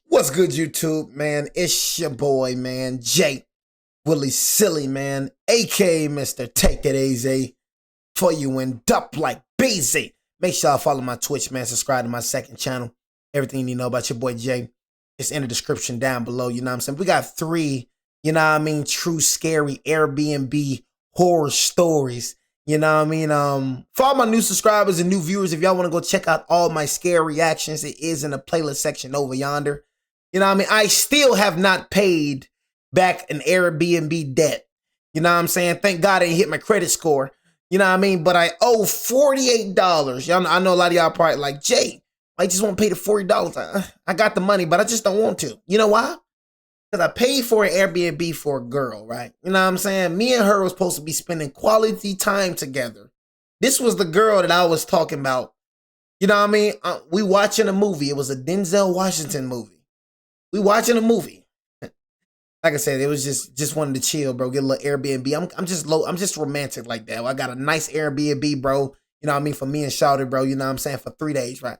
What's good, YouTube, man? It's your boy, man, Jay Willie Silly, man, aka Mr. Take It Easy, for you and up like busy. Make sure y'all follow my Twitch, man. Subscribe to my second channel. Everything you need to know about your boy Jay, it's in the description down below. You know what I'm saying? We got three, you know what I mean, true scary Airbnb horror stories. You know what I mean? For all my new subscribers and new viewers, if y'all want to go check out all my scare reactions, it is in the playlist section over yonder. You know what I mean? I still have not paid back an Airbnb debt. You know what I'm saying? Thank God I didn't hit my credit score. You know what I mean? But I owe $48. Y'all, I know a lot of y'all probably like, Jay, I just want to pay the $40. I got the money, but I just don't want to. You know why? Because I paid for an Airbnb for a girl, right? You know what I'm saying? Me and her was supposed to be spending quality time together. This was the girl that I was talking about. You know what I mean? We watching a movie. It was a Denzel Washington movie. We watching a movie. Like I said, it was just wanted to chill, bro. Get a little Airbnb. I'm just low. I'm just romantic like that. I got a nice Airbnb, bro. You know what I mean? For me and Shawty, bro. You know what I'm saying? For 3 days, right?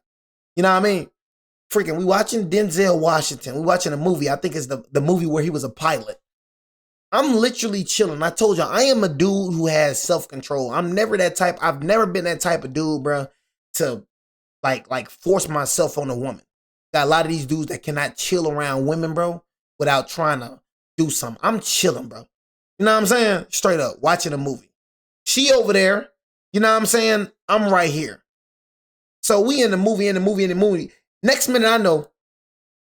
You know what I mean? Freaking, we watching Denzel Washington. We watching a movie. I think it's the movie where he was a pilot. I'm literally chilling. I told you, I am a dude who has self-control. I'm never that type. I've never been that type of dude, bro, to like force myself on a woman. Got a lot of these dudes that cannot chill around women, bro, without trying to do something. I'm chilling, bro. You know what I'm saying? Straight up, watching a movie. She over there. You know what I'm saying? I'm right here. So we in the movie. Next minute, I know,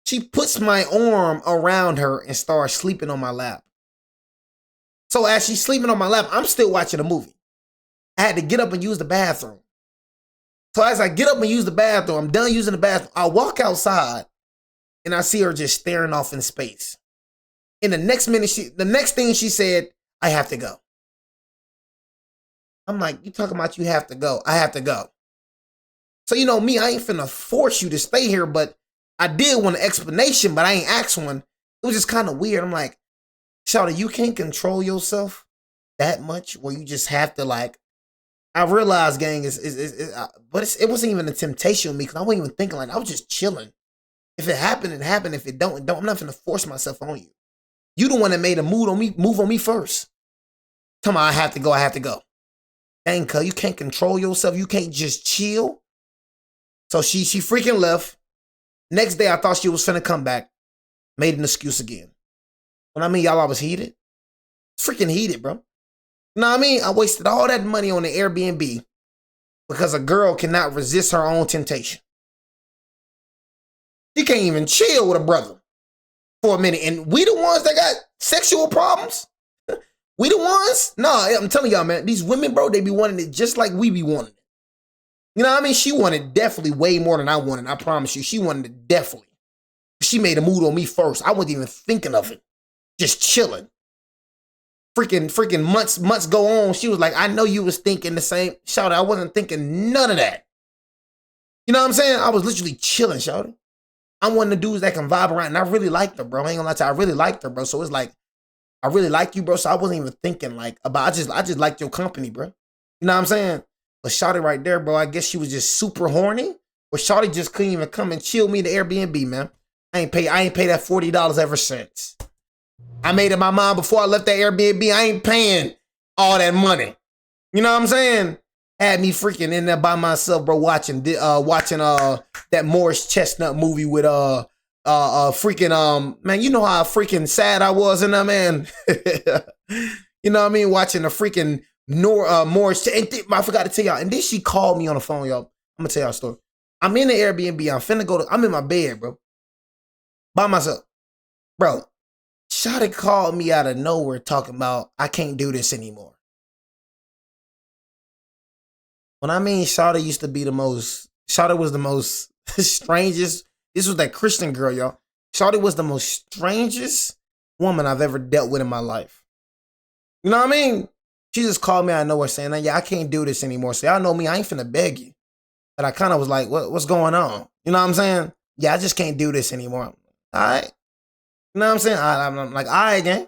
she puts my arm around her and starts sleeping on my lap. So as she's sleeping on my lap, I'm still watching a movie. I had to get up and use the bathroom. So as I get up and use the bathroom, I'm done using the bathroom. I walk outside and I see her just staring off in space. In the next minute, the next thing she said, I have to go. I'm like, you talking about you have to go? I have to go. So you know me, I ain't finna force you to stay here, but I did want an explanation, but I ain't asked one. It was just kind of weird. I'm like, Shawty, you can't control yourself that much where you just have to like. I realized, gang, but it wasn't even a temptation with me because I wasn't even thinking like I was just chilling. If it happened, it happened. If it don't, it don't. I'm not gonna force myself on you. You the one that made a move on me first. Come on, I have to go. I have to go. Dang, cuz you can't control yourself. You can't just chill. So she freaking left. Next day, I thought she was finna come back. Made an excuse again. When I mean, y'all, I was heated. Freaking heated, bro. You know what I mean? I wasted all that money on the Airbnb because a girl cannot resist her own temptation. You can't even chill with a brother for a minute. And we the ones that got sexual problems? We the ones? No, I'm telling y'all, man. These women, bro, they be wanting it just like we be wanting it. You know what I mean? She wanted definitely way more than I wanted. I promise you. She wanted it definitely. She made a move on me first. I wasn't even thinking of it. Just chilling. Freaking months go on. She was like, I know you was thinking the same. Shawty, I wasn't thinking none of that. You know what I'm saying? I was literally chilling, Shawty. I'm one of the dudes that can vibe around, and I really liked her, bro. I ain't gonna lie to you. I really liked her, bro. So it's like, I really like you, bro. So I wasn't even thinking like about, I just liked your company, bro. You know what I'm saying? But Shawty right there, bro, I guess she was just super horny. But Shawty just couldn't even come and chill me the Airbnb, man. I ain't pay that $40 ever since. I made it my mind before I left that Airbnb. I ain't paying all that money. You know what I'm saying? Had me freaking in there by myself, bro, watching that Morris Chestnut movie with freaking man, you know how freaking sad I was in there, man. You know what I mean? Watching the freaking Morris. I forgot to tell y'all. And then she called me on the phone, y'all. I'm gonna tell y'all a story. I'm in the Airbnb. I'm in my bed, bro, by myself, bro. Shawty called me out of nowhere talking about I can't do this anymore. When I mean Shawty used to be Shawty was the most strangest. This was that Christian girl, y'all. Shawty was the most strangest woman I've ever dealt with in my life. You know what I mean? She just called me out of nowhere saying, yeah, I can't do this anymore. So y'all know me, I ain't finna beg you. But I kind of was like, what's going on? You know what I'm saying? Yeah, I just can't do this anymore. All right. You know what I'm saying? I'm like, all right, gang.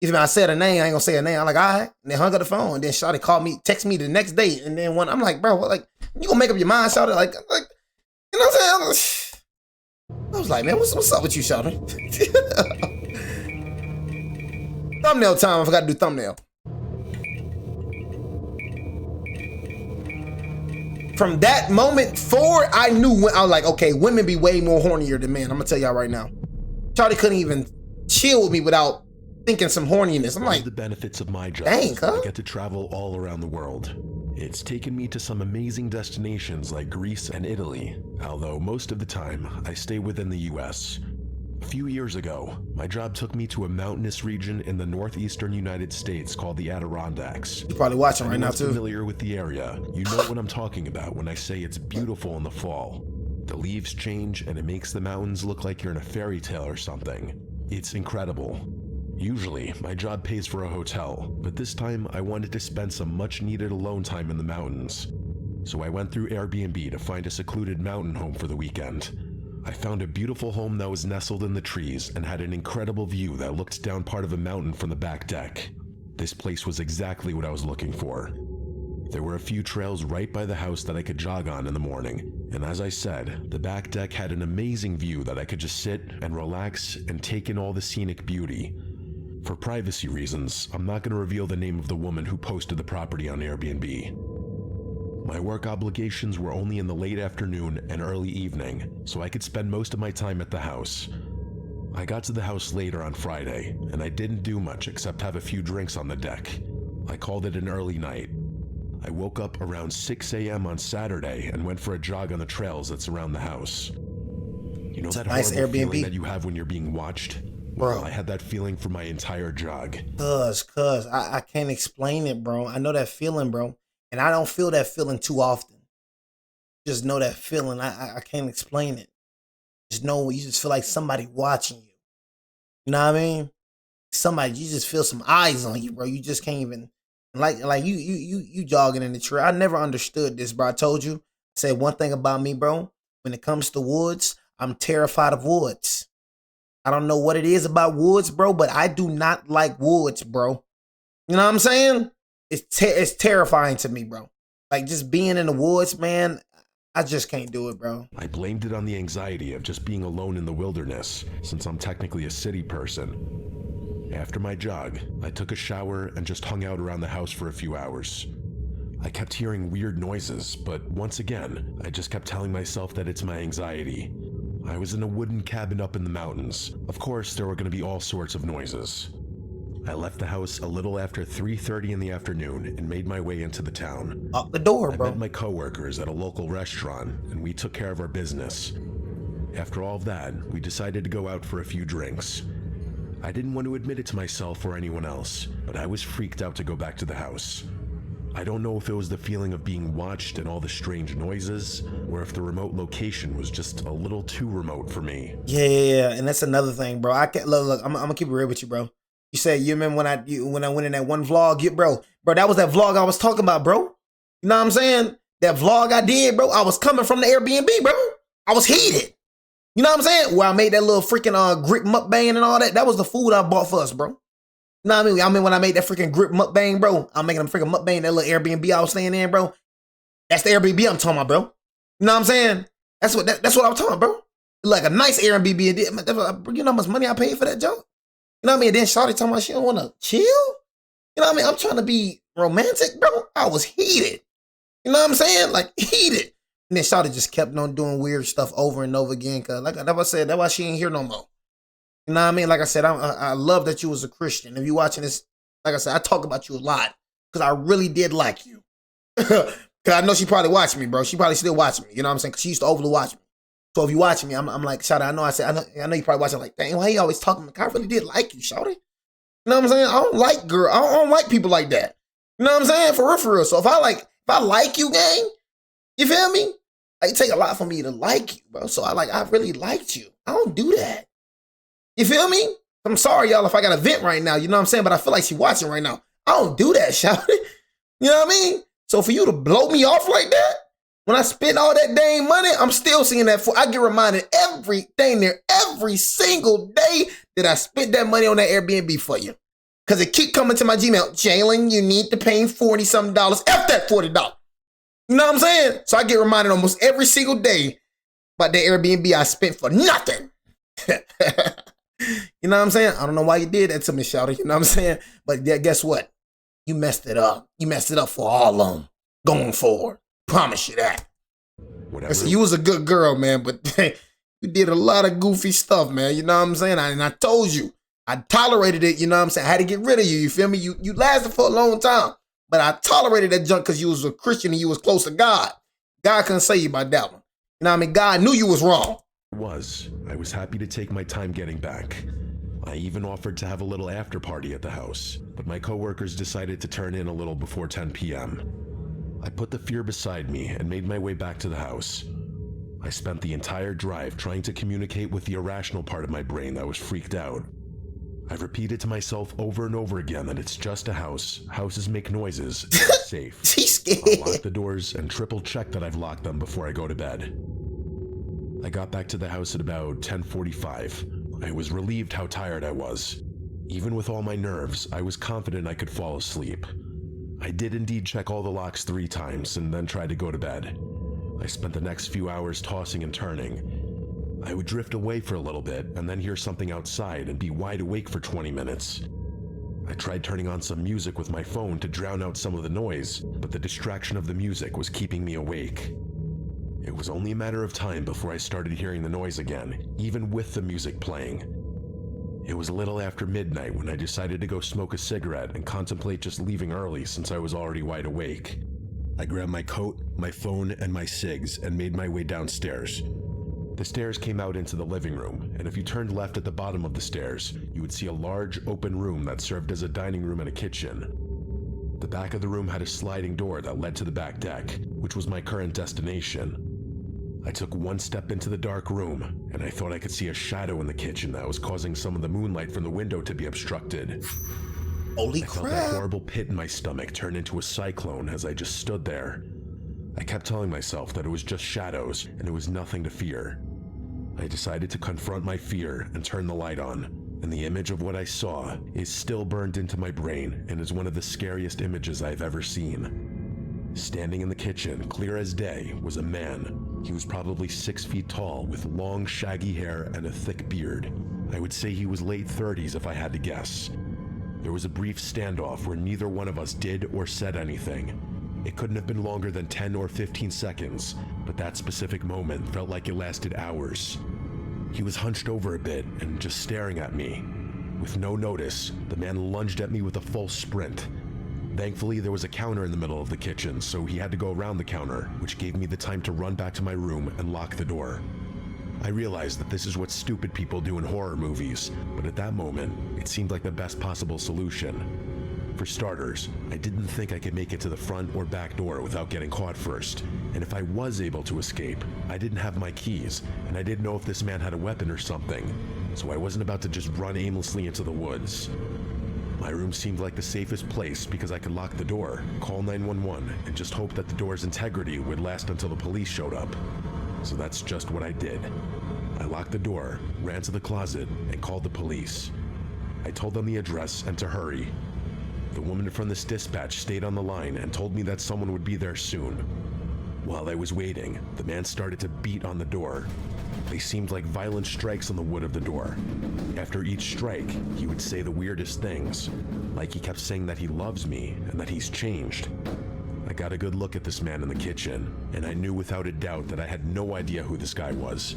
Even I said a name, I ain't gonna say a name. I'm like, all right. And then hung up the phone. And then Shawty called me, text me the next day. And then I'm like, bro, what, like, you gonna make up your mind, Shawty? Like, you know what I'm saying? I was like, man, what's up with you, Sheldon? Thumbnail time. I forgot to do thumbnail. From that moment forward, I knew when I was like, okay, women be way more hornier than men. I'm gonna tell y'all right now. Charlie couldn't even chill with me without thinking some horniness. I'm like, the benefits of my job. Dang, huh? I get to travel all around the world. It's taken me to some amazing destinations like Greece and Italy, although most of the time I stay within the US. A few years ago, my job took me to a mountainous region in the northeastern United States called the Adirondacks. You're probably watching right now too. Familiar with the area, you know what I'm talking about when I say it's beautiful in the fall. The leaves change and it makes the mountains look like you're in a fairy tale or something. It's incredible. Usually, my job pays for a hotel, but this time I wanted to spend some much-needed alone time in the mountains. So I went through Airbnb to find a secluded mountain home for the weekend. I found a beautiful home that was nestled in the trees and had an incredible view that looked down part of a mountain from the back deck. This place was exactly what I was looking for. There were a few trails right by the house that I could jog on in the morning, and as I said, the back deck had an amazing view that I could just sit and relax and take in all the scenic beauty. For privacy reasons, I'm not going to reveal the name of the woman who posted the property on Airbnb. My work obligations were only in the late afternoon and early evening, so I could spend most of my time at the house. I got to the house later on Friday, and I didn't do much except have a few drinks on the deck. I called it an early night. I woke up around 6 a.m. on Saturday and went for a jog on the trails that surround the house. You know that nice horrible Airbnb feeling that you have when you're being watched? Bro. I had that feeling for my entire jog. Cuz, I can't explain it, bro. I know that feeling, bro. And I don't feel that feeling too often. Just know that feeling. I can't explain it. Just know you just feel like somebody watching you. You know what I mean? Somebody, you just feel some eyes on you, bro. You just can't even like you jogging in the trail. I never understood this, bro. I told you. I said one thing about me, bro. When it comes to woods, I'm terrified of woods. I don't know what it is about woods, bro, but I do not like woods, bro. You know what I'm saying? It's terrifying to me, bro. Like just being in the woods, man, I just can't do it, bro. I blamed it on the anxiety of just being alone in the wilderness, since I'm technically a city person. After my jog, I took a shower and just hung out around the house for a few hours. I kept hearing weird noises, but once again, I just kept telling myself that it's my anxiety. I was in a wooden cabin up in the mountains. Of course, there were going to be all sorts of noises. I left the house a little after 3:30 in the afternoon and made my way into the town. Out the door, bro. I met my coworkers at a local restaurant, and we took care of our business. After all of that, we decided to go out for a few drinks. I didn't want to admit it to myself or anyone else, but I was freaked out to go back to the house. I don't know if it was the feeling of being watched and all the strange noises, or if the remote location was just a little too remote for me. Yeah, and that's another thing, bro. I can't look. I'm gonna keep it real with you, bro. You said you remember when I went in that one vlog, bro, that was that vlog I was talking about, bro. You know what I'm saying? That vlog I did, bro. I was coming from the Airbnb, bro. I was heated. You know what I'm saying? Where I made that little freaking grip mukbang and all that. That was the food I bought for us, bro. You know what I mean? I mean, when I made that freaking grip mukbang, bro, I'm making a freaking mukbang, that little Airbnb I was staying in, bro. That's the Airbnb I'm talking about, bro. You know what I'm saying? That's what I'm talking about, bro. Like a nice Airbnb. You know how much money I paid for that junk? You know what I mean? And then Shawty talking about she don't want to chill. You know what I mean? I'm trying to be romantic, bro. I was heated. You know what I'm saying? Like heated. And then Shawty just kept on doing weird stuff over and over again. Cause like I said, that's why she ain't here no more. You know what I mean? Like I said, I love that you was a Christian. If you watching this, like I said, I talk about you a lot because I really did like you. Because I know she probably watched me, bro. She probably still watching me. You know what I'm saying? Because she used to overly watch me. So if you watching me, I'm like, Shawty, I know you probably watching like, dang, why you always talking? Like, I really did like you, Shawty. You know what I'm saying? I don't like people like that. You know what I'm saying? For real. So if I like you, gang, you feel me? Like, it take a lot for me to like you, bro. So I really liked you. I don't do that. You feel me? I'm sorry, y'all, if I got a vent right now, you know what I'm saying? But I feel like she watching right now. I don't do that, Shawty. You know what I mean? So for you to blow me off like that, when I spend all that dang money, I'm still seeing that. I get reminded every single day that I spent that money on that Airbnb for you. Because it keep coming to my Gmail. Jalen, you need to pay $40-something. F that $40. You know what I'm saying? So I get reminded almost every single day But the Airbnb I spent for nothing. You know what I'm saying? I don't know why you did that to me, Shawty. You know what I'm saying? But yeah, guess what? You messed it up. You messed it up for all of them going forward. Promise you that. Whatever. So you was a good girl, man, but you did a lot of goofy stuff, man. You know what I'm saying? And I told you, I tolerated it. You know what I'm saying? I had to get rid of you. You feel me? You lasted for a long time, but I tolerated that junk because you was a Christian and you was close to God. God couldn't say you about that one. You know what I mean? God knew you was wrong. I was happy to take my time getting back. I even offered to have a little after party at the house, but my coworkers decided to turn in a little before 10 p.m. I put the fear beside me and made my way back to the house. I spent the entire drive trying to communicate with the irrational part of my brain that was freaked out. I've repeated to myself over and over again that it's just a house, houses make noises, and it's safe. She's scared. I'll lock the doors and triple check that I've locked them before I go to bed. I got back to the house at about 10:45. I was relieved how tired I was. Even with all my nerves, I was confident I could fall asleep. I did indeed check all the locks 3 times and then tried to go to bed. I spent the next few hours tossing and turning. I would drift away for a little bit and then hear something outside and be wide awake for 20 minutes. I tried turning on some music with my phone to drown out some of the noise, but the distraction of the music was keeping me awake. It was only a matter of time before I started hearing the noise again, even with the music playing. It was a little after midnight when I decided to go smoke a cigarette and contemplate just leaving early since I was already wide awake. I grabbed my coat, my phone, and my cigs and made my way downstairs. The stairs came out into the living room, and if you turned left at the bottom of the stairs, you would see a large open room that served as a dining room and a kitchen. The back of the room had a sliding door that led to the back deck, which was my current destination. I took one step into the dark room, and I thought I could see a shadow in the kitchen that was causing some of the moonlight from the window to be obstructed. Holy I felt that horrible pit in my stomach turn into a cyclone as I just stood there. I kept telling myself that it was just shadows and it was nothing to fear. I decided to confront my fear and turn the light on, and the image of what I saw is still burned into my brain and is one of the scariest images I've ever seen. Standing in the kitchen, clear as day, was a man. He was probably 6 feet tall with long, shaggy hair and a thick beard. I would say he was late 30s if I had to guess. There was a brief standoff where neither one of us did or said anything. It couldn't have been longer than 10 or 15 seconds, but that specific moment felt like it lasted hours. He was hunched over a bit and just staring at me. With no notice, the man lunged at me with a full sprint. Thankfully, there was a counter in the middle of the kitchen, so he had to go around the counter, which gave me the time to run back to my room and lock the door. I realized that this is what stupid people do in horror movies, but at that moment, it seemed like the best possible solution. For starters, I didn't think I could make it to the front or back door without getting caught first, and if I was able to escape, I didn't have my keys, and I didn't know if this man had a weapon or something, so I wasn't about to just run aimlessly into the woods. My room seemed like the safest place because I could lock the door, call 911, and just hope that the door's integrity would last until the police showed up. So that's just what I did. I locked the door, ran to the closet, and called the police. I told them the address and to hurry. The woman from this dispatch stayed on the line and told me that someone would be there soon. While I was waiting, the man started to beat on the door. They seemed like violent strikes on the wood of the door. After each strike, he would say the weirdest things, like he kept saying that he loves me and that he's changed. I got a good look at this man in the kitchen, and I knew without a doubt that I had no idea who this guy was.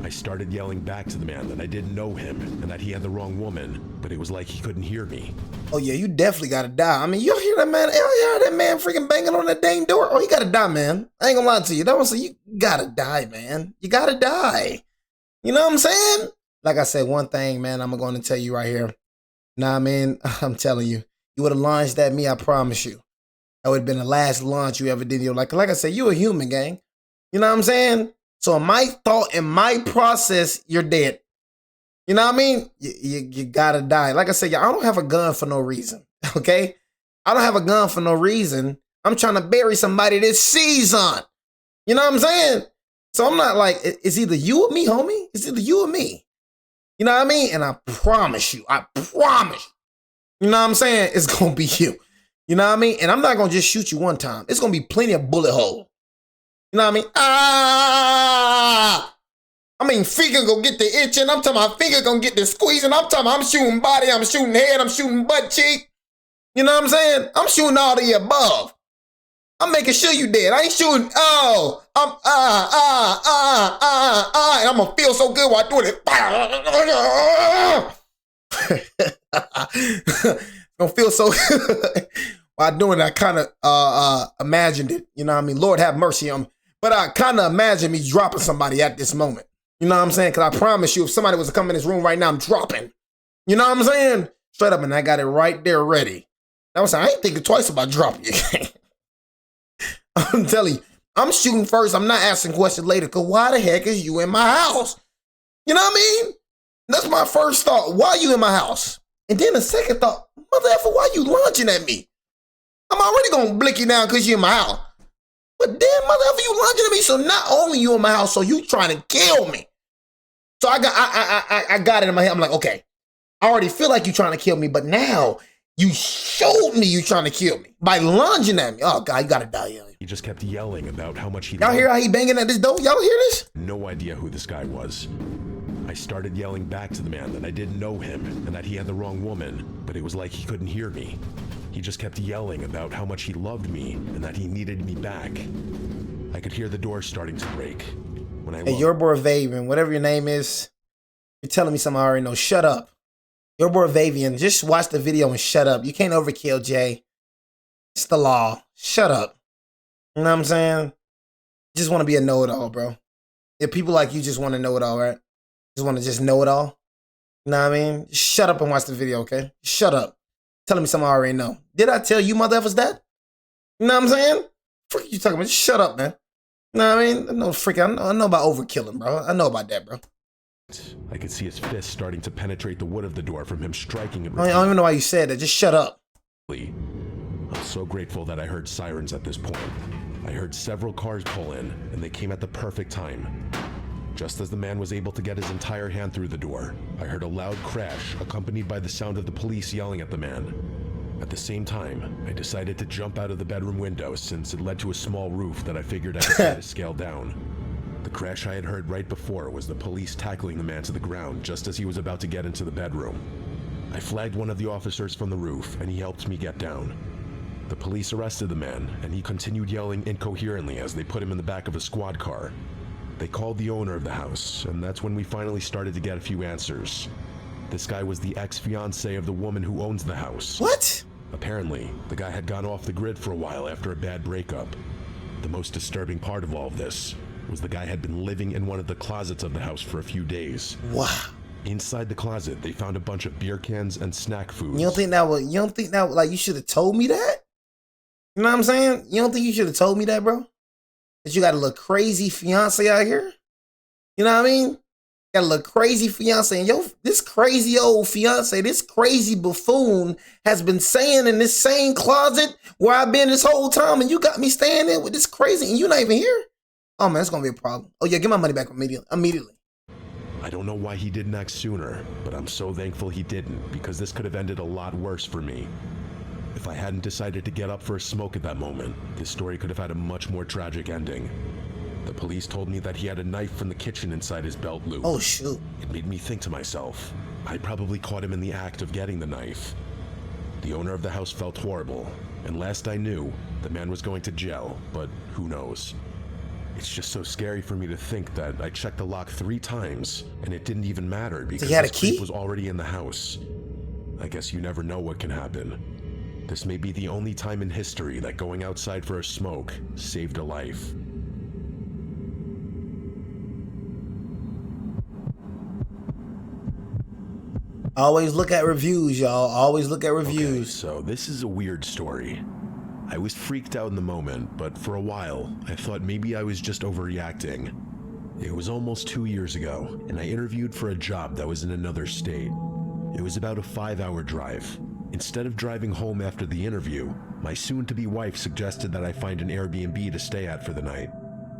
I started yelling back to the man that I didn't know him and that he had the wrong woman, but it was like he couldn't hear me. Oh yeah, you definitely gotta die. I mean, you hear that man? You hear that man freaking banging on that dang door? Oh, you gotta die, man. I ain't gonna lie to you. That was you gotta die, man. You gotta die. You know what I'm saying? Like I said, one thing, man, I'm going to tell you right here. Nah, man, I'm telling you, you would have launched at me, I promise you. That would have been the last launch you ever did. You're like I said, you a human, gang. You know what I'm saying? So in my thought, in my process, you're dead. You know what I mean? You gotta die. Like I said, I don't have a gun for no reason, okay? I don't have a gun for no reason. I'm trying to bury somebody this season. You know what I'm saying? So I'm not like, it's either you or me, homie. It's either you or me. You know what I mean? And I promise you, you know what I'm saying? It's gonna be you. You know what I mean? And I'm not gonna just shoot you one time. It's gonna be plenty of bullet holes. You know what I mean? I mean, finger gonna get the itching. I'm talking about finger gonna get the squeezing. I'm talking about I'm shooting body, I'm shooting head, I'm shooting butt cheek. You know what I'm saying? I'm shooting all the above. I'm making sure you dead. I ain't shooting, and I'm gonna feel so good while doing it. Gonna feel so good while doing it. I kind of imagined it. You know what I mean? Lord have mercy on me. But I kind of imagine me dropping somebody at this moment. You know what I'm saying? Because I promise you, if somebody was to come in this room right now, I'm dropping. You know what I'm saying? Straight up, and I got it right there ready. I was saying, I ain't thinking twice about dropping you. I'm telling you, I'm shooting first. I'm not asking questions later. Because why the heck is you in my house? You know what I mean? That's my first thought. Why are you in my house? And then the second thought, mother effer, why you launching at me? I'm already going to blick you down because you're in my house. But then, mother effer, you launching at me. So not only you in my house, so you trying to kill me. So I got it in my head. I'm like, okay, I already feel like you trying to kill me, but now you showed me you trying to kill me by lunging at me. Oh, God, you got to die, yo. He just kept yelling about how much he Y'all hear how he banging at this door? Y'all hear this? No idea who this guy was. I started yelling back to the man that I didn't know him and that he had the wrong woman, but it was like he couldn't hear me. He just kept yelling about how much he loved me and that he needed me back. I could hear the door starting to break. When I Hey, your boy Vavian, whatever your name is, you're telling me something I already know. Shut up. Your boy Vavian, just watch the video and shut up. You can't overkill, Jay. It's the law. Shut up. You know what I'm saying? Just want to be a know-it-all, bro. If people like you just want to know it all, right? Just want to just know it all. You know what I mean? Just shut up and watch the video, okay? Shut up. Telling me something I already know. Did I tell you mother effers that? You know what I'm saying? Frick you talking about? Just shut up, man. You know what I mean? I know about overkilling, bro. I know about that, bro. I could see his fist starting to penetrate the wood of the door from him striking it. I don't even know why you said that. Just shut up. I'm so grateful that I heard sirens at this point. I heard several cars pull in, and they came at the perfect time. Just as the man was able to get his entire hand through the door, I heard a loud crash accompanied by the sound of the police yelling at the man. At the same time, I decided to jump out of the bedroom window since it led to a small roof that I figured I could try to scale down. The crash I had heard right before was the police tackling the man to the ground just as he was about to get into the bedroom. I flagged one of the officers from the roof, and he helped me get down. The police arrested the man, and he continued yelling incoherently as they put him in the back of a squad car. They called the owner of the house, and that's when we finally started to get a few answers. This guy was the ex-fiancé of the woman who owns the house. What? Apparently, the guy had gone off the grid for a while after a bad breakup. The most disturbing part of all of this was the guy had been living in one of the closets of the house for a few days. Wow. Inside the closet, they found a bunch of beer cans and snack foods. You don't think that like you should have told me that? You know what I'm saying? You don't think you should have told me that, bro? That you got a little crazy fiance out here? You know what I mean? Got a little crazy fiance, and this crazy old fiance, this crazy buffoon has been staying in this same closet where I've been this whole time, and you got me staying there with this crazy, and you're not even here? Oh man, it's gonna be a problem. Oh yeah, get my money back immediately. I don't know why he didn't act sooner, but I'm so thankful he didn't, because this could have ended a lot worse for me. If I hadn't decided to get up for a smoke at that moment, this story could have had a much more tragic ending. The police told me that he had a knife from the kitchen inside his belt loop. Oh shoot. It made me think to myself, I probably caught him in the act of getting the knife. The owner of the house felt horrible, and last I knew, the man was going to jail, but who knows? It's just so scary for me to think that I checked the lock 3 times, and it didn't even matter because he had a this key? creep was already in the house. I guess you never know what can happen. This may be the only time in history that going outside for a smoke saved a life. Always look at reviews, y'all. Always look at reviews. Okay, so this is a weird story. I was freaked out in the moment, but for a while, I thought maybe I was just overreacting. It was almost 2 years ago, and I interviewed for a job that was in another state. It was about a 5-hour drive. Instead of driving home after the interview, my soon-to-be wife suggested that I find an Airbnb to stay at for the night.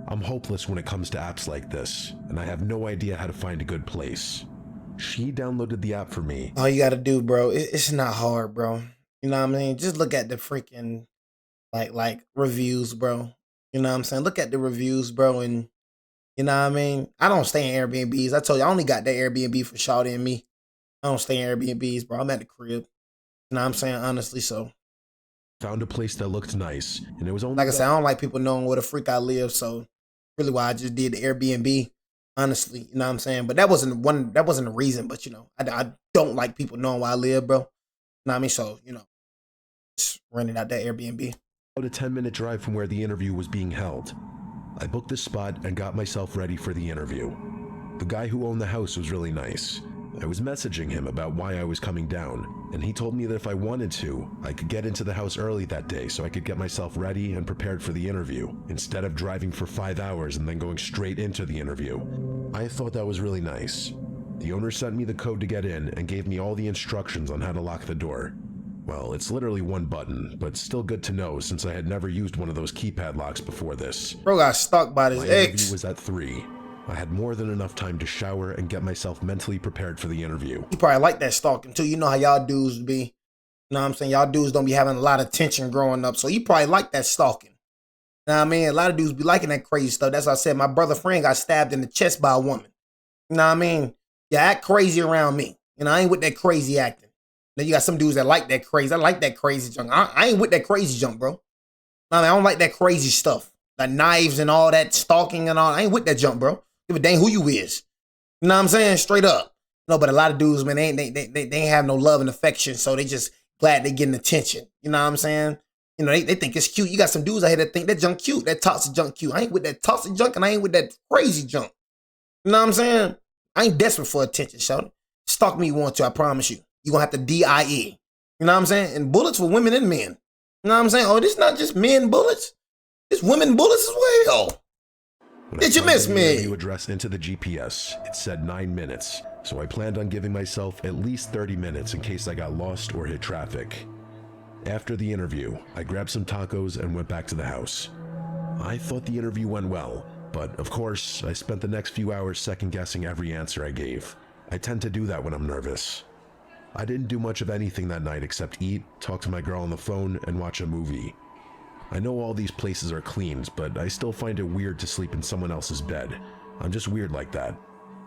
I'm hopeless when it comes to apps like this, and I have no idea how to find a good place. She downloaded the app for me. All you gotta do, bro, it's not hard, bro. You know what I mean? Just look at the freaking like reviews, bro. You know what I'm saying? Look at the reviews, bro, and You know what I mean? I don't stay in Airbnbs. I told you I only got that Airbnb for Shawty and me. I don't stay in Airbnbs, bro. I'm at the crib. You know what I'm saying? Honestly, so. Found a place that looked nice, and it was only Like I said, I don't like people knowing where the freak I live, so really why I just did the Airbnb. Honestly, you know what I'm saying? But that wasn't the reason, but I don't like people knowing where I live, bro. You know what I mean? So, just rented out that Airbnb. about a 10-minute drive from where the interview was being held. I booked the spot and got myself ready for the interview. The guy who owned the house was really nice. I was messaging him about why I was coming down, and he told me that if I wanted to, I could get into the house early that day so I could get myself ready and prepared for the interview, instead of driving for 5 hours and then going straight into the interview. I thought that was really nice. The owner sent me the code to get in and gave me all the instructions on how to lock the door. Well, it's literally one button, but still good to know since I had never used one of those keypad locks before this. Bro got stalked by his My ex. interview was at 3. I had more than enough time to shower and get myself mentally prepared for the interview. He probably like that stalking too. You know how y'all dudes be. You know what I'm saying? Y'all dudes don't be having a lot of tension growing up. So he probably like that stalking. You know what I mean? A lot of dudes be liking that crazy stuff. That's why I said my brother friend got stabbed in the chest by a woman. You know what I mean? You act crazy around me. I ain't with that crazy acting. Then you got some dudes that like that crazy. I like that crazy junk. I ain't with that crazy junk, bro. I don't like that crazy stuff. Like knives and all that stalking and all. I ain't with that junk, bro. Give a dang who you is. You know what I'm saying? Straight up. But a lot of dudes, man, they ain't have no love and affection, so they just glad they getting attention. You know what I'm saying? They think it's cute. You got some dudes out here that think that junk cute, that toxic junk cute. I ain't with that toxic junk, and I ain't with that crazy junk. You know what I'm saying? I ain't desperate for attention, shawty. Stalk me you want to, I promise you. You gonna have to DIE. You know what I'm saying? And bullets for women and men. You know what I'm saying? Oh, this not just men bullets. It's women bullets as well. Did you miss me? Interview address into the GPS. It said 9 minutes, so I planned on giving myself at least 30 minutes in case I got lost or hit traffic. After the interview, I grabbed some tacos and went back to the house. I thought the interview went well, but of course, I spent the next few hours second-guessing every answer I gave. I tend to do that when I'm nervous. I didn't do much of anything that night except eat, talk to my girl on the phone, and watch a movie. I know all these places are cleaned, but I still find it weird to sleep in someone else's bed. I'm just weird like that.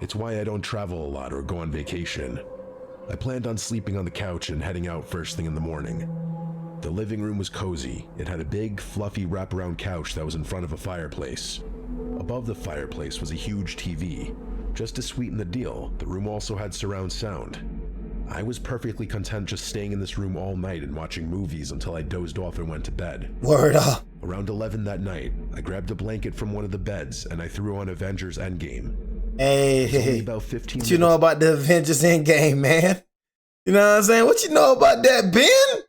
It's why I don't travel a lot or go on vacation. I planned on sleeping on the couch and heading out first thing in the morning. The living room was cozy. It had a big, fluffy wraparound couch that was in front of a fireplace. Above the fireplace was a huge TV. Just to sweeten the deal, the room also had surround sound. I was perfectly content just staying in this room all night and watching movies until I dozed off and went to bed. Word up. Around 11 that night, I grabbed a blanket from one of the beds and I threw on Avengers Endgame. Hey, about 15 what you know about the Avengers Endgame, man? You know what I'm saying? What you know about that, Ben?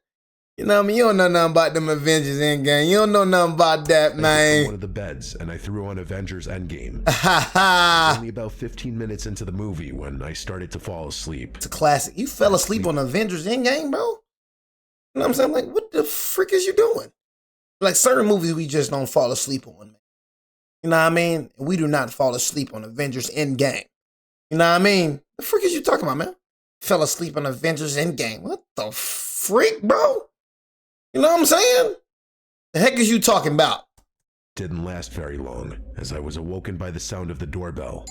You know what I mean? You don't know nothing about them Avengers Endgame. You don't know nothing about that, man. One of the beds, and I threw on Avengers Endgame. Only about 15 minutes into the movie when I started to fall asleep. It's a classic. You fell asleep on Avengers Endgame, bro? You know what I'm saying? Like, what the frick is you doing? Like, certain movies we just don't fall asleep on, man. You know what I mean? We do not fall asleep on Avengers Endgame. You know what I mean? The frick is you talking about, man? Fell asleep on Avengers Endgame. What the freak, bro? You know what I'm saying? The heck is you talking about? Didn't last very long, as I was awoken by the sound of the doorbell.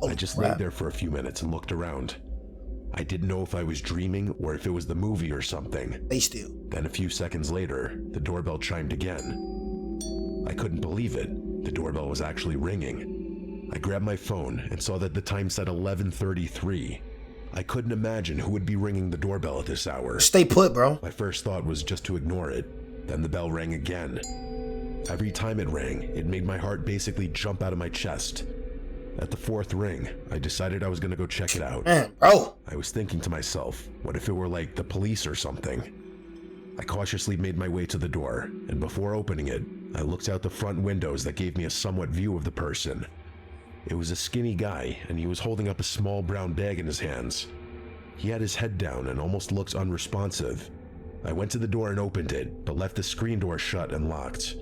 I just laid there for a few minutes and looked around. I didn't know if I was dreaming or if it was the movie or something. They still. Then a few seconds later, the doorbell chimed again. I couldn't believe it. The doorbell was actually ringing. I grabbed my phone and saw that the time said 11:33. I couldn't imagine who would be ringing the doorbell at this hour. Stay put, bro. My first thought was just to ignore it. Then the bell rang again. Every time it rang, it made my heart basically jump out of my chest. At the fourth ring, I decided I was gonna go check it out. Man, bro. I was thinking to myself, what if it were like the police or something? I cautiously made my way to the door, and before opening it, I looked out the front windows that gave me a somewhat view of the person. It was a skinny guy, and he was holding up a small brown bag in his hands. He had his head down and almost looked unresponsive. I went to the door and opened it, but left the screen door shut and locked.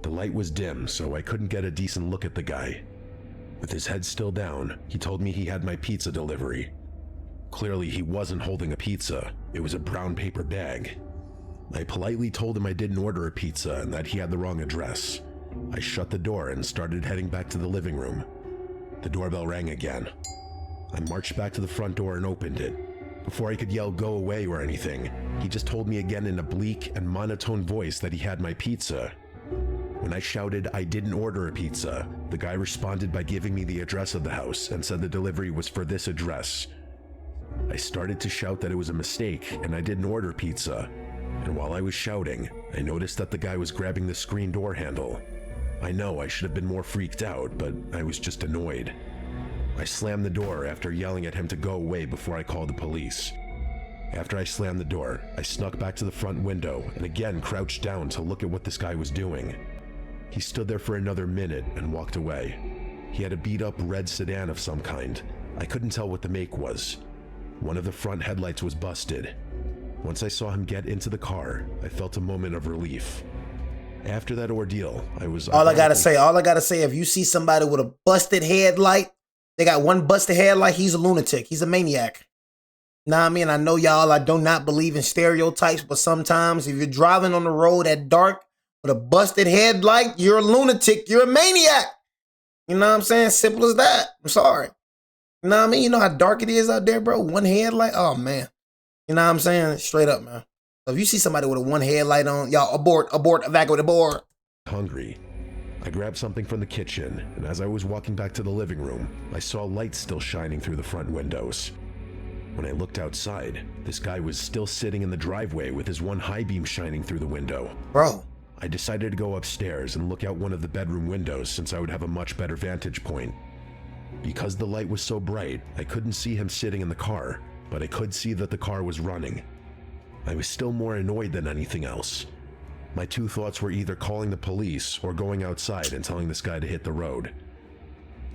The light was dim, so I couldn't get a decent look at the guy. With his head still down, he told me he had my pizza delivery. Clearly, he wasn't holding a pizza. It was a brown paper bag. I politely told him I didn't order a pizza and that he had the wrong address. I shut the door and started heading back to the living room. The doorbell rang again. I marched back to the front door and opened it. Before I could yell go away or anything, he just told me again in a bleak and monotone voice that he had my pizza. When I shouted I didn't order a pizza, the guy responded by giving me the address of the house and said the delivery was for this address. I started to shout that it was a mistake and I didn't order pizza. And while I was shouting, I noticed that the guy was grabbing the screen door handle. I know I should have been more freaked out, but I was just annoyed. I slammed the door after yelling at him to go away before I called the police. After I slammed the door, I snuck back to the front window and again crouched down to look at what this guy was doing. He stood there for another minute and walked away. He had a beat-up red sedan of some kind. I couldn't tell what the make was. One of the front headlights was busted. Once I saw him get into the car, I felt a moment of relief. After that ordeal, I was... All I gotta say, if you see somebody with a busted headlight, they got one busted headlight, he's a lunatic. He's a maniac. Nah, I mean, I know y'all, I do not believe in stereotypes, but sometimes if you're driving on the road at dark with a busted headlight, you're a lunatic. You're a maniac. You know what I'm saying? Simple as that. I'm sorry. You know what I mean? You know how dark it is out there, bro? One headlight? Oh, man. You know what I'm saying? Straight up, man. So if you see somebody with a one headlight on, y'all abort, evacuate, abort. Hungry. I grabbed something from the kitchen, and as I was walking back to the living room, I saw lights still shining through the front windows. When I looked outside, this guy was still sitting in the driveway with his one high beam shining through the window. Bro. I decided to go upstairs and look out one of the bedroom windows since I would have a much better vantage point. Because the light was so bright, I couldn't see him sitting in the car, but I could see that the car was running. I was still more annoyed than anything else. My two thoughts were either calling the police or going outside and telling this guy to hit the road.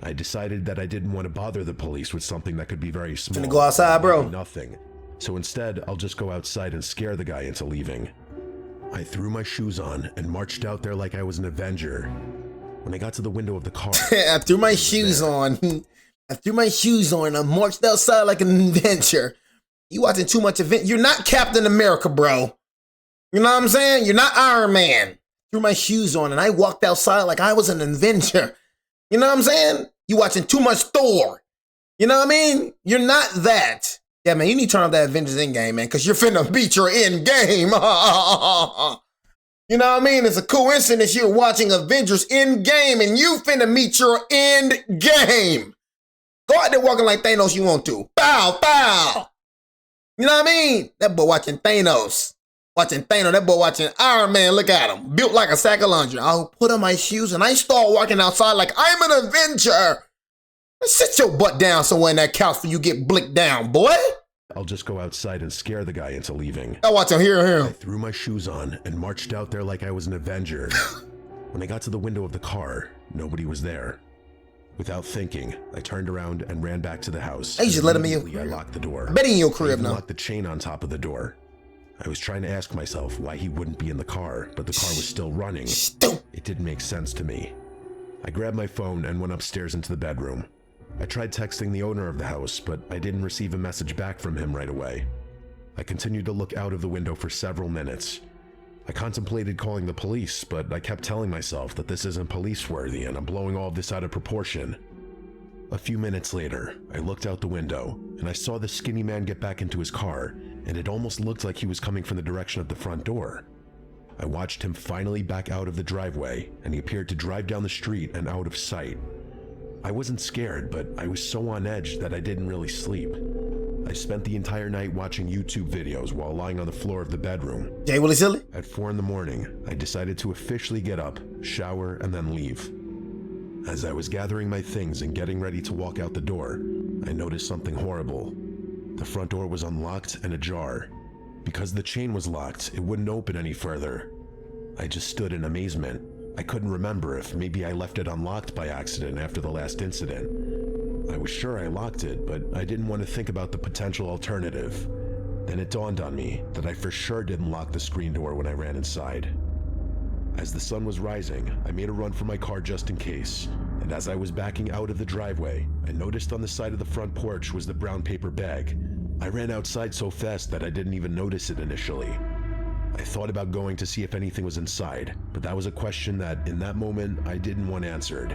I decided that I didn't want to bother the police with something that could be very small. Gonna go outside, bro. Nothing. So instead, I'll just go outside and scare the guy into leaving. I threw my shoes on and marched out there like I was an Avenger. When I got to the window of the car, I threw my shoes on. And I marched outside like an Avenger. You watching too much event. You're not Captain America, bro. You know what I'm saying? You're not Iron Man. Threw my shoes on and I walked outside like I was an Avenger. You know what I'm saying? You watching too much Thor. You know what I mean? You're not that. Yeah, man, you need to turn off that Avengers Endgame, man, because you're finna beat your Endgame. You know what I mean? It's a coincidence you're watching Avengers Endgame and you finna meet your Endgame. Go out there walking like Thanos you want to. Bow, bow. You know what I mean? That boy watching Thanos. That boy watching Iron Man. Look at him. Built like a sack of laundry. I'll put on my shoes and I start walking outside like I'm an Avenger. Sit your butt down somewhere in that couch before you get blicked down, boy. I'll just go outside and scare the guy into leaving. I watch him, hear him. I threw my shoes on and marched out there like I was an Avenger. When I got to the window of the car, nobody was there. Without thinking, I turned around and ran back to the house. Hey, you just let him in your crib. I locked the door. I bet he in your crib now. I locked the chain on top of the door. I was trying to ask myself why he wouldn't be in the car, but the car was still running. Stupid. It didn't make sense to me. I grabbed my phone and went upstairs into the bedroom. I tried texting the owner of the house, but I didn't receive a message back from him right away. I continued to look out of the window for several minutes. I contemplated calling the police, but I kept telling myself that this isn't police-worthy and I'm blowing all of this out of proportion. A few minutes later, I looked out the window and I saw the skinny man get back into his car, and it almost looked like he was coming from the direction of the front door. I watched him finally back out of the driveway, and he appeared to drive down the street and out of sight. I wasn't scared, but I was so on edge that I didn't really sleep. I spent the entire night watching YouTube videos while lying on the floor of the bedroom. Jay Willie Silly? At 4 a.m, I decided to officially get up, shower, and then leave. As I was gathering my things and getting ready to walk out the door, I noticed something horrible. The front door was unlocked and ajar. Because the chain was locked, it wouldn't open any further. I just stood in amazement. I couldn't remember if maybe I left it unlocked by accident after the last incident. I was sure I locked it, but I didn't want to think about the potential alternative. Then it dawned on me that I for sure didn't lock the screen door when I ran inside. As the sun was rising, I made a run for my car just in case, and as I was backing out of the driveway, I noticed on the side of the front porch was the brown paper bag. I ran outside so fast that I didn't even notice it initially. I thought about going to see if anything was inside, but that was a question that, in that moment, I didn't want answered.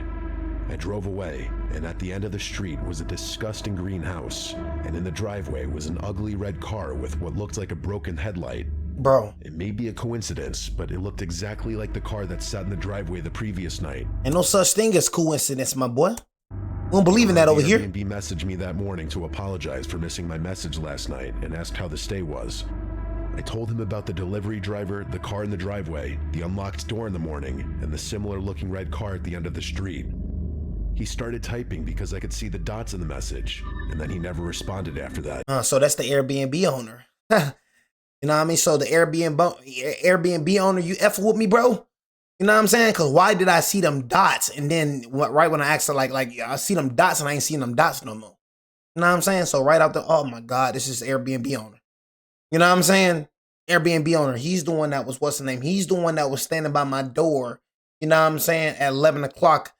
I drove away, and at the end of the street was a disgusting green house, and in the driveway was an ugly red car with what looked like a broken headlight. Bro, It may be a coincidence, but it looked exactly like the car that sat in the driveway the previous night. ain't no such thing as coincidence, my boy. We don't believe in that over here. Airbnb messaged me that morning to apologize for missing my message last night and asked how the stay was. I told him about the delivery driver, the car in the driveway, the unlocked door in the morning, and the similar looking red car at the end of the street. He started typing because I could see the dots in the message, and then he never responded after that. So that's the Airbnb owner. You know what I mean? So the Airbnb owner, you effing with me, bro? You know what I'm saying? Because why did I see them dots? And then right when I asked her, like I see them dots and I ain't seen them dots no more. You know what I'm saying? So right out there, oh my God, this is Airbnb owner. You know what I'm saying? Airbnb owner, he's the one that was, what's the name? He's the one that was standing by my door, you know what I'm saying, at 11 o'clock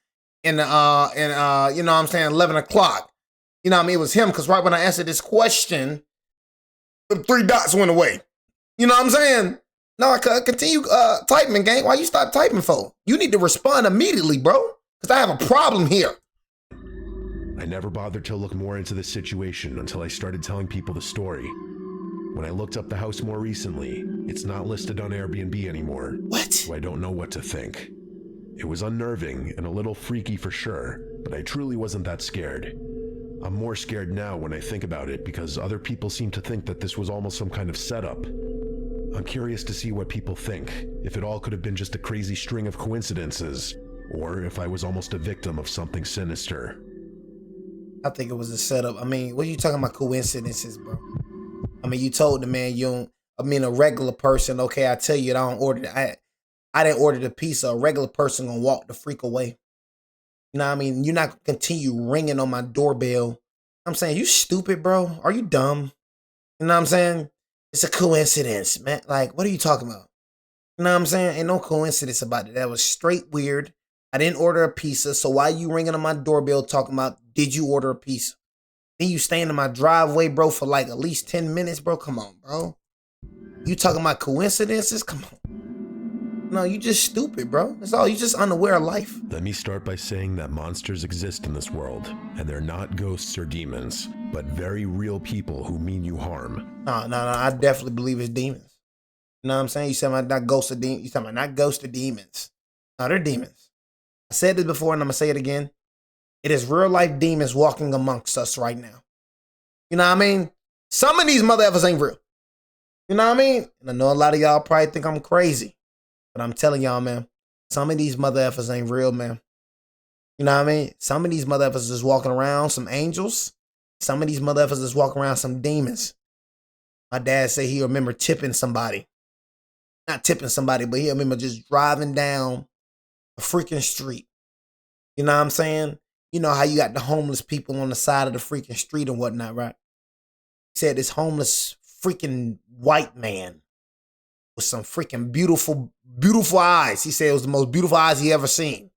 you know what I'm saying, 11 o'clock. You know what I mean? It was him, because right when I answered this question, the 3 dots went away. You know what I'm saying? No, I continue typing, gang. Why you stop typing for? You need to respond immediately, bro, because I have a problem here. I never bothered to look more into the situation until I started telling people the story. When I looked up the house more recently, it's not listed on Airbnb anymore. What? So I don't know what to think. It was unnerving and a little freaky for sure, but I truly wasn't that scared. I'm more scared now when I think about it because other people seem to think that this was almost some kind of setup. I'm curious to see what people think, if it all could have been just a crazy string of coincidences, or if I was almost a victim of something sinister. I think it was a setup. I mean, what are you talking about coincidences, bro? I mean, you told the man you don't, I mean, a regular person, okay, I tell you, I didn't order the pizza. A regular person gonna walk the freak away. You know what I mean? You're not gonna continue ringing on my doorbell. I'm saying, you stupid, bro. Are you dumb? You know what I'm saying? It's a coincidence, man. Like, what are you talking about? You know what I'm saying? Ain't no coincidence about it. That was straight weird. I didn't order a pizza, so why you ringing on my doorbell talking about, did you order a pizza? Then you staying in my driveway, bro, for like at least 10 minutes, bro. Come on, bro. You talking about coincidences? Come on. No, you just stupid, bro. That's all. You just unaware of life. Let me start by saying that monsters exist in this world, and they're not ghosts or demons, but very real people who mean you harm. No. I definitely believe it's demons. You know what I'm saying? You said not ghosts or demons. You talking about not ghosts or demons. No, they're demons. I said this before and I'm going to say it again. It is real life demons walking amongst us right now. You know what I mean? Some of these mother effers ain't real. You know what I mean? And I know a lot of y'all probably think I'm crazy. But I'm telling y'all, man, some of these mother effers ain't real, man. You know what I mean? Some of these mother effers is walking around some angels. Some of these mother effers is walking around some demons. My dad said he remember tipping somebody. Not tipping somebody, but he remember just driving down a freaking street. You know what I'm saying? You know how you got the homeless people on the side of the freaking street and whatnot, right? He said this homeless freaking white man with some freaking beautiful, beautiful eyes. He said it was the most beautiful eyes he ever seen.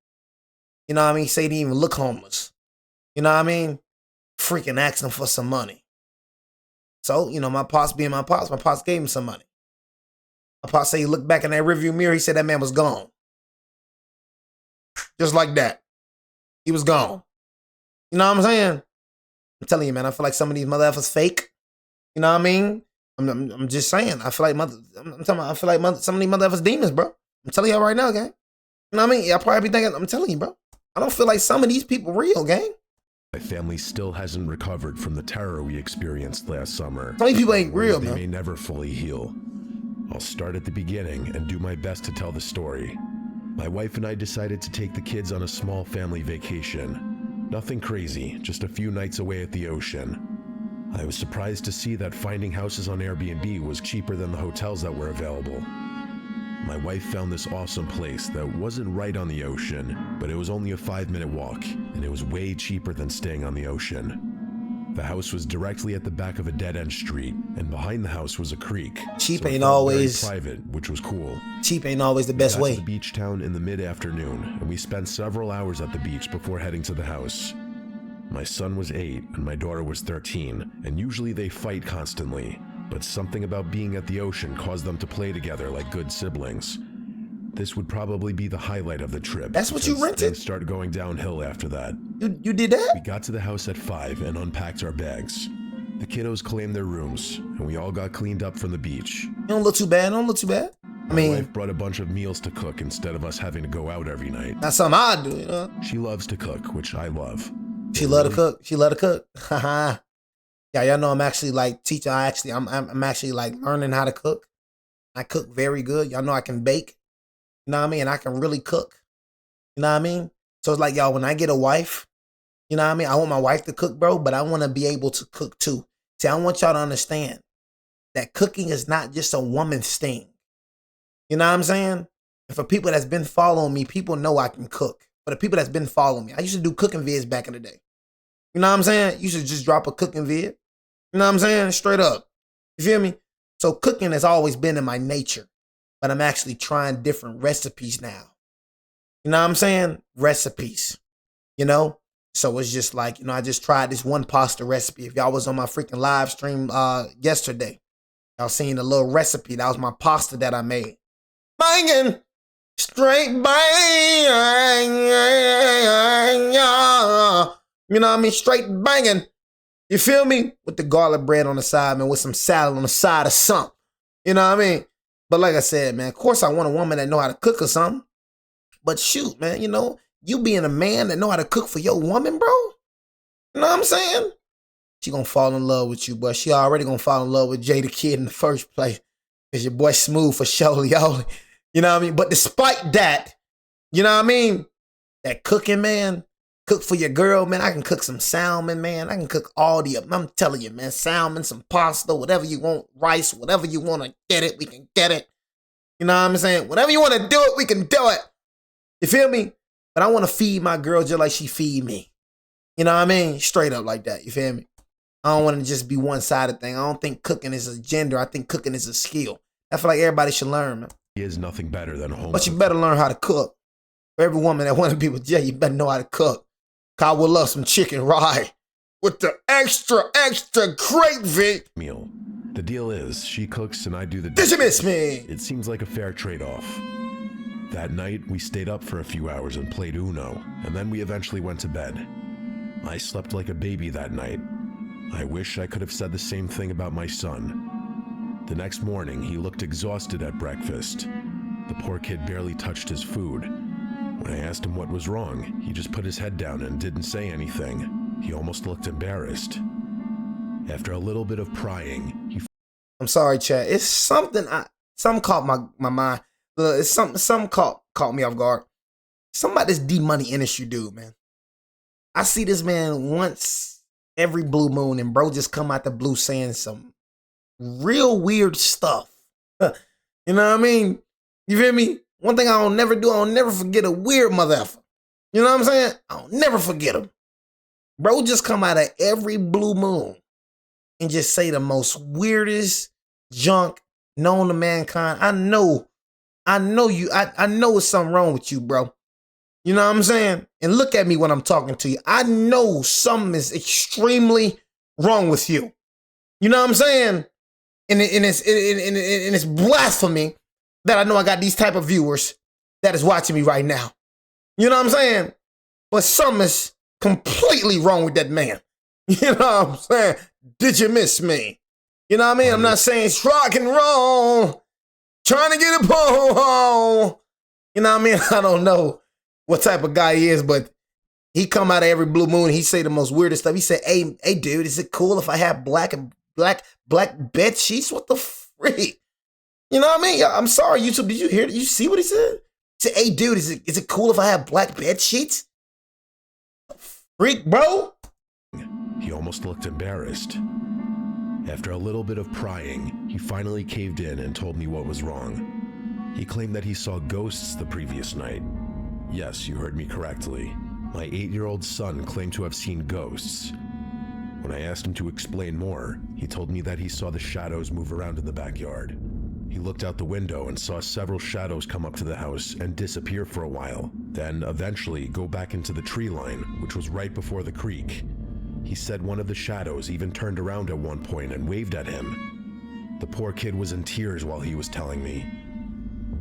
You know what I mean? He said he didn't even look homeless. You know what I mean? Freaking asking for some money. So, you know, my pops gave him some money. My pops said he looked back in that rearview mirror, he said that man was gone. Just like that. He was gone. You know what I'm saying? I'm telling you, man, I feel like some of these mother effers fake. You know what I mean? I'm just saying. I feel like some of these mother effers demons, bro. I'm telling y'all right now, gang. You know what I mean? Y'all probably be thinking, I'm telling you, bro. I don't feel like some of these people real, gang. My family still hasn't recovered from the terror we experienced last summer. Some of these people ain't real, They man. may never fully heal. I'll start at the beginning and do my best to tell the story. My wife and I decided to take the kids on a small family vacation. Nothing crazy, just a few nights away at the ocean. I was surprised to see that finding houses on Airbnb was cheaper than the hotels that were available. My wife found this awesome place that wasn't right on the ocean, but it was only a 5-minute walk, and it was way cheaper than staying on the ocean. The house was directly at the back of a dead-end street, and behind the house was a creek. Cheap so it ain't felt always very private, which was cool. Cheap ain't always the best We got way. to the beach town in the mid-afternoon, and we spent several hours at the beach before heading to the house. My son was 8 and my daughter was 13, and usually they fight constantly, but something about being at the ocean caused them to play together like good siblings. This would probably be the highlight of the trip. That's what you because rented? Things started going downhill after that. You did that? We got to the house at 5 and unpacked our bags. The kiddos claimed their rooms, and we all got cleaned up from the beach. You don't look too bad. Don't look too bad. I My mean, wife brought a bunch of meals to cook instead of us having to go out every night. that's something I do, you know. She loves to cook, which I love. She love to cook. She love to cook. Haha. Yeah, y'all know I'm actually like teaching. I'm actually like learning how to cook. I cook very good. Y'all know I can bake. You know what I mean? I can really cook. You know what I mean? So it's like, y'all, when I get a wife, you know what I mean? I want my wife to cook, bro, but I want to be able to cook too. See, I want y'all to understand that cooking is not just a woman's thing. You know what I'm saying? And for people that's been following me, people know I can cook. For the people that's been following me, I used to do cooking vids back in the day. You know what I'm saying? You should just drop a cooking vid. You know what I'm saying? Straight up. You feel me? So cooking has always been in my nature, but I'm actually trying different recipes now. You know what I'm saying? Recipes, you know? So it's just like, you know, I just tried this one pasta recipe. If y'all was on my freaking live stream yesterday, y'all seen the little recipe. That was my pasta that I made. Banging! Straight bang! You know what I mean? Straight banging. You feel me? With the garlic bread on the side, man, with some salad on the side or something. You know what I mean? But like I said, man, of course I want a woman that know how to cook or something. But shoot, man, you know, you being a man that know how to cook for your woman, bro. You know what I'm saying? She gonna fall in love with you, but she already gonna fall in love with Jay the Kid in the first place. Cause your boy smooth for sure, y'all. You know what I mean? But despite that, you know what I mean? That cooking, man, cook for your girl, man. I can cook some salmon, man. I can cook all the, I'm telling you, man, salmon, some pasta, whatever you want, rice, whatever you want to get it, we can get it. You know what I'm saying? Whatever you want to do it, we can do it. You feel me? But I want to feed my girl just like she feed me. You know what I mean? Straight up like that. You feel me? I don't want to just be one-sided thing. I don't think cooking is a gender. I think cooking is a skill. I feel like everybody should learn, man. He is nothing better than home. But you better learn how to cook. For every woman that want to be with Jay, you better know how to cook. I would love some chicken rye with the extra gravy meal. The deal is, she cooks and I do the Did you miss dishes. me? It seems like a fair trade-off. That night, we stayed up for a few hours and played Uno, and then we eventually went to bed. I slept like a baby that night. I wish I could have said the same thing about my son. The next morning, he looked exhausted at breakfast. The poor kid barely touched his food. When I asked him what was wrong, he just put his head down and didn't say anything. He almost looked embarrassed. After a little bit of prying, I'm sorry, Chad. It's something something caught my mind. It's something caught me off guard. Something about this D-Money industry dude, man. I see this man once every blue moon, and bro just come out the blue saying some real weird stuff. You know what I mean? You feel me? One thing I don't never do, I don't never forget a weird mother effer. You know what I'm saying? I don't never forget him. Bro just come out of every blue moon and just say the most weirdest junk known to mankind. I know it's something wrong with you, bro. You know what I'm saying? And look at me when I'm talking to you. I know something is extremely wrong with you. You know what I'm saying? And it's blasphemy that I know I got these type of viewers that is watching me right now. You know what I'm saying? But something is completely wrong with that man. You know what I'm saying? Did you miss me? You know what I mean? I'm not saying it's rock and roll. Trying to get a pole. You know what I mean? I don't know what type of guy he is, but he come out of every blue moon. He say the most weirdest stuff. He said, hey, dude, is it cool if I have black bed sheets? What the freak? You know what I mean? I'm sorry, YouTube. Did you hear? Did you see what he said? He said, hey, dude, is it cool if I have black bed sheets? Freak, bro. he almost looked embarrassed. After a little bit of prying, he finally caved in and told me what was wrong. He claimed that he saw ghosts the previous night. Yes, you heard me correctly. My 8-year-old son claimed to have seen ghosts. When I asked him to explain more, he told me that he saw the shadows move around in the backyard. He looked out the window and saw several shadows come up to the house and disappear for a while, then eventually go back into the tree line, which was right before the creek. He said one of the shadows even turned around at one point and waved at him. The poor kid was in tears while he was telling me.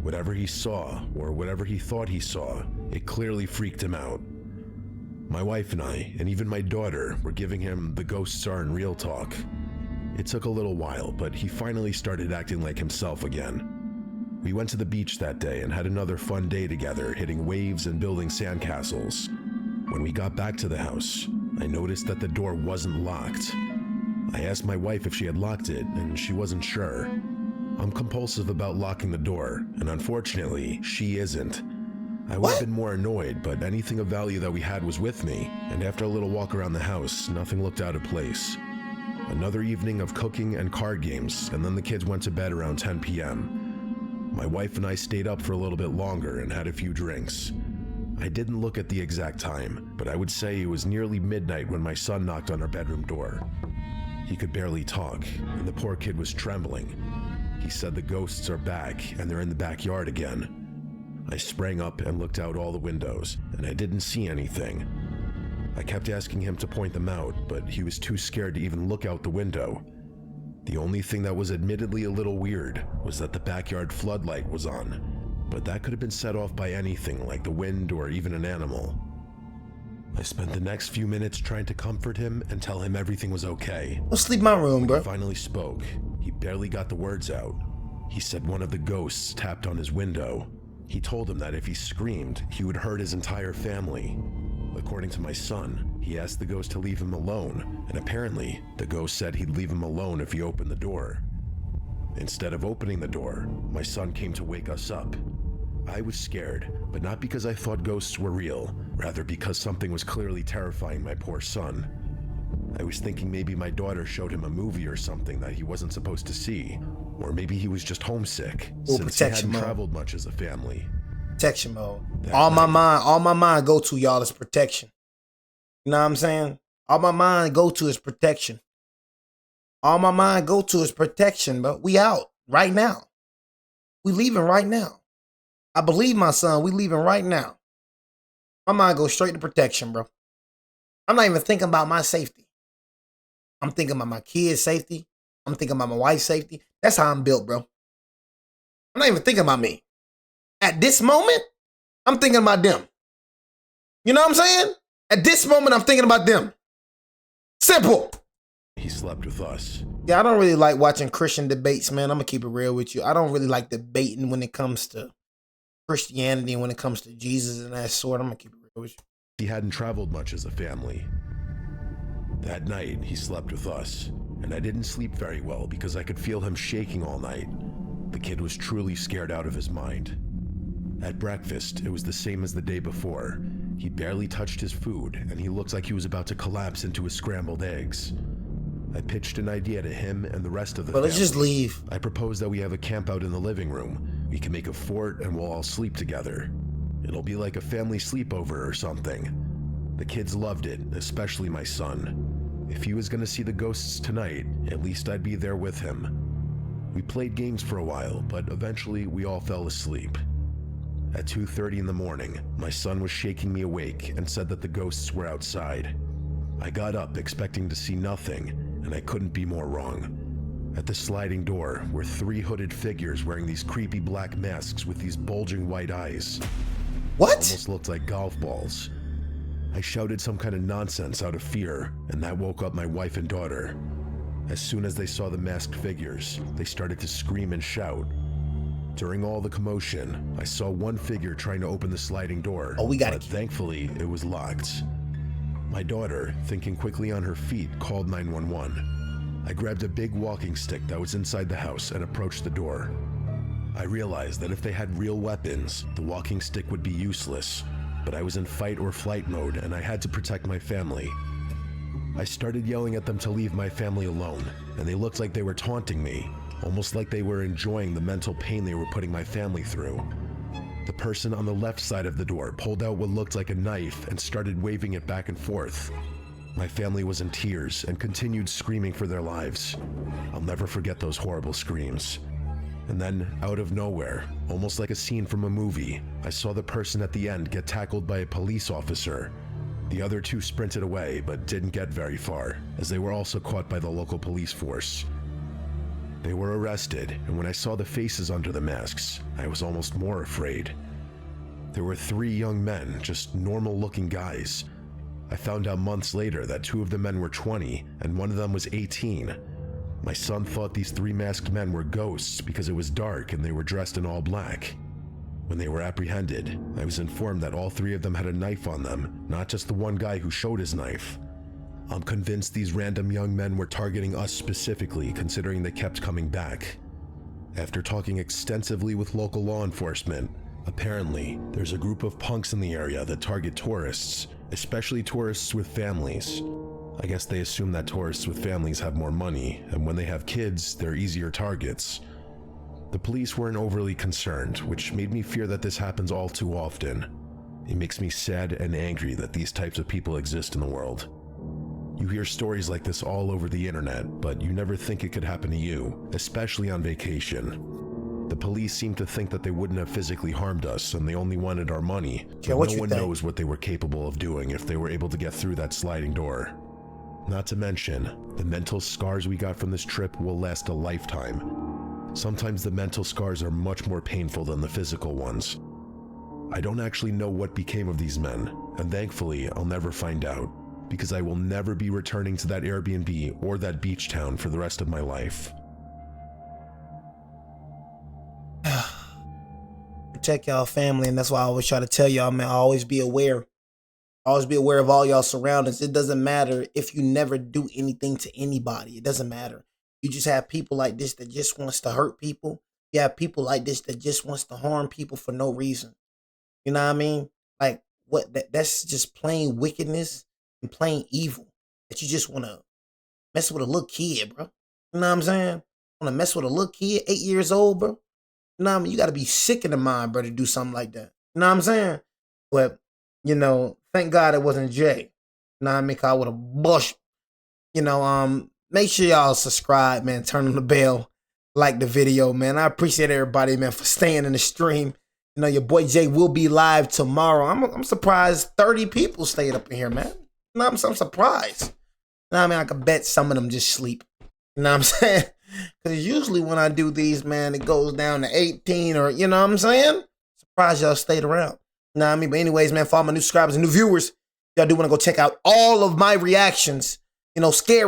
Whatever he saw, or whatever he thought he saw, it clearly freaked him out. My wife and I, and even my daughter, were giving him the ghosts aren't real talk. It took a little while, but he finally started acting like himself again. We went to the beach that day and had another fun day together, hitting waves and building sandcastles. When we got back to the house, I noticed that the door wasn't locked. I asked my wife if she had locked it, and she wasn't sure. I'm compulsive about locking the door, and unfortunately, she isn't. I would have been more annoyed, but anything of value that we had was with me, and after a little walk around the house, nothing looked out of place. Another evening of cooking and card games, and then the kids went to bed around 10 p.m. My wife and I stayed up for a little bit longer and had a few drinks. I didn't look at the exact time, but I would say it was nearly midnight when my son knocked on our bedroom door. He could barely talk, and the poor kid was trembling. He said the ghosts are back, and they're in the backyard again. I sprang up and looked out all the windows, and I didn't see anything. I kept asking him to point them out, but he was too scared to even look out the window. The only thing that was admittedly a little weird was that the backyard floodlight was on, but that could have been set off by anything like the wind or even an animal. I spent the next few minutes trying to comfort him and tell him everything was okay. Don't sleep in my room, bro. He finally spoke. He barely got the words out. He said one of the ghosts tapped on his window. He told him that if he screamed, he would hurt his entire family. According to my son, he asked the ghost to leave him alone, and apparently, the ghost said he'd leave him alone if he opened the door. Instead of opening the door, my son came to wake us up. I was scared, but not because I thought ghosts were real, rather because something was clearly terrifying my poor son. I was thinking maybe my daughter showed him a movie or something that he wasn't supposed to see, or maybe he was just homesick, since he hadn't traveled much as a family. Protection mode. All my mind go to, y'all, is protection. You know what I'm saying? All my mind go to is protection. All my mind go to is protection, but we out right now. We leaving right now. I believe my son, we leaving right now. My mind goes straight to protection, bro. I'm not even thinking about my safety. I'm thinking about my kids' safety. I'm thinking about my wife's safety. That's how I'm built, bro. I'm not even thinking about me. At this moment, I'm thinking about them. You know what I'm saying? At this moment, I'm thinking about them. Simple. He slept with us. Yeah, I don't really like watching Christian debates, man. I'm going to keep it real with you. I don't really like debating when it comes to Christianity and when it comes to Jesus and that sort. I'm going to keep it real with you. He hadn't traveled much as a family. That night, he slept with us, and I didn't sleep very well because I could feel him shaking all night. The kid was truly scared out of his mind. At breakfast, it was the same as the day before. He barely touched his food, and he looked like he was about to collapse into his scrambled eggs. I pitched an idea to him and the rest of the family. Let's just leave. I proposed that we have a camp out in the living room. We can make a fort and we'll all sleep together. It'll be like a family sleepover or something. The kids loved it, especially my son. If he was gonna see the ghosts tonight, at least I'd be there with him. We played games for a while, but eventually we all fell asleep. At 2:30 in the morning, my son was shaking me awake and said that the ghosts were outside. I got up expecting to see nothing, and I couldn't be more wrong. At the sliding door were 3 hooded figures wearing these creepy black masks with these bulging white eyes. What? Almost looked like golf balls. I shouted some kind of nonsense out of fear, and that woke up my wife and daughter. As soon as they saw the masked figures, they started to scream and shout. During all the commotion, I saw one figure trying to open the sliding door, but thankfully it was locked. My daughter, thinking quickly on her feet, called 911. I grabbed a big walking stick that was inside the house and approached the door. I realized that if they had real weapons, the walking stick would be useless, but I was in fight or flight mode and I had to protect my family. I started yelling at them to leave my family alone, and they looked like they were taunting me, almost like they were enjoying the mental pain they were putting my family through. The person on the left side of the door pulled out what looked like a knife and started waving it back and forth. My family was in tears and continued screaming for their lives. I'll never forget those horrible screams. And then, out of nowhere, almost like a scene from a movie, I saw the person at the end get tackled by a police officer. The other 2 sprinted away, but didn't get very far, as they were also caught by the local police force. They were arrested, and when I saw the faces under the masks, I was almost more afraid. There were 3 young men, just normal-looking guys. I found out months later that 2 of the men were 20, and one of them was 18. My son thought these 3 masked men were ghosts because it was dark and they were dressed in all black. When they were apprehended, I was informed that all 3 of them had a knife on them, not just the one guy who showed his knife. I'm convinced these random young men were targeting us specifically, considering they kept coming back. After talking extensively with local law enforcement, apparently there's a group of punks in the area that target tourists, especially tourists with families. I guess they assume that tourists with families have more money, and when they have kids, they're easier targets. The police weren't overly concerned, which made me fear that this happens all too often. It makes me sad and angry that these types of people exist in the world. You hear stories like this all over the internet, but you never think it could happen to you, especially on vacation. The police seem to think that they wouldn't have physically harmed us and they only wanted our money, but no one knows what they were capable of doing if they were able to get through that sliding door. Not to mention, the mental scars we got from this trip will last a lifetime. Sometimes the mental scars are much more painful than the physical ones. I don't actually know what became of these men, and thankfully I'll never find out, because I will never be returning to that Airbnb or that beach town for the rest of my life. Protect y'all family, and that's why I always try to tell y'all, man, always be aware. Always be aware of all y'all surroundings. It doesn't matter if you never do anything to anybody. It doesn't matter. You just have people like this that just wants to hurt people. You have people like this that just wants to harm people for no reason. You know what I mean? Like, that's just plain wickedness and plain evil. That you just want to mess with a little kid, bro. You know what I'm saying? Want to mess with a little kid, 8 years old, bro? You know what I mean? You got to be sick in the mind, bro, to do something like that. You know what I'm saying? But, you know, thank God it wasn't Jay. You know what I mean? 'Cause I would have bushed. You know, make sure y'all subscribe, man. Turn on the bell. Like the video, man. I appreciate everybody, man, for staying in the stream. You know, your boy Jay will be live tomorrow. I'm surprised 30 people stayed up in here, man. You know, I'm surprised. You know what I mean? I could bet some of them just sleep. You know what I'm saying? Because usually when I do these, man, it goes down to 18 or, you know what I'm saying? Surprised y'all stayed around. You know what I mean? But anyways, man, for all my new subscribers and new viewers, y'all do want to go check out all of my reactions. You know, scary.